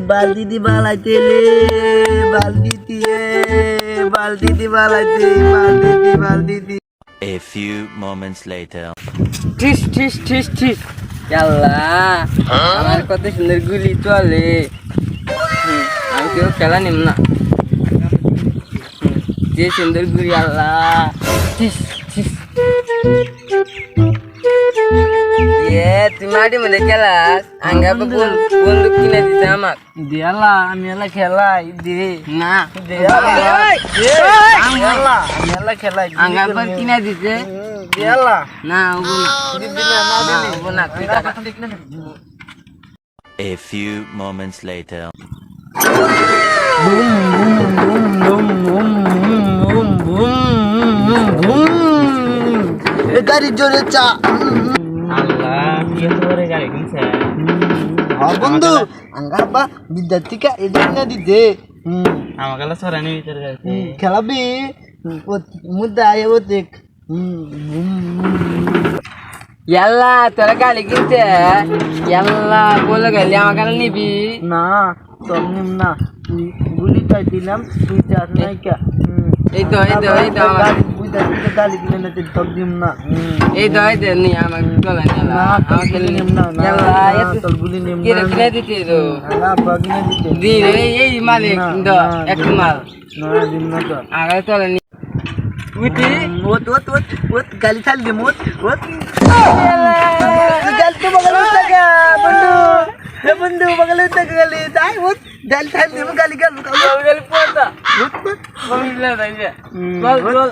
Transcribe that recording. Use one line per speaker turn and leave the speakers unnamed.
বালতি দি বালাইতে লে বালতি দিয়ে বালতি দি বালাইতে বালতি দি
A few moments later.
ঠিস ঠিস ঠিস ঠিস আল্লাহ আমার কত সুন্দর গুলি চলে আমি কেউ খেলা নিম না যে সুন্দর গুলি আল্লাহ ঠিস ঠিস তুই মাটি মধ্যে খেলাস আঙ্গা বন্দুক কিনে দিতে আমাক
দেয়ালা আমি এলা খেলাই দে
না
আমি এলা খেলাই
আঙ্গা কিনে দিতে
দেয়ালা
না হবো না হবো না তুই টাকা
A few moments later.
গাড়ি জোরে চা
আল্লাহ কি করে গাড়ি কিনছে
বন্ধু আঙ্গার বা বিদ্যার্থীকে এটা কিনে দিতে
আমাকে সরানি ভিতরে গেছে
খেলাবি মুদ্দা আয় ওতে
ইয়াল্লা তোরা গাড়ি কিনছে ইয়াল্লা বলে গেলি আমাকে নিবি
না তোর নিম না তুই গুলি চাই দিলাম তুই চাস নাই কে
এই তো আমার
বিদ্যার্থীকে গালি কিনে নিতে তোর দিম না
এই তো নি আমাকে চলে
না
আমাকে
নিম না তোর গুলি নিম
কিনে কিনে দিতে তো
না বাগিনে দিতে
দি এই মালিক দ এক মাল
না দিম না তো
আগে চলে নি উঠি
ওত গালি চাল দে মোত ওত গাল তো বগল উঠা গা বন্ধু বগল উঠা গালি তাই ওত গাল চাল দে গালি
গালি পড়তা বমিলা দাইয়া বল বল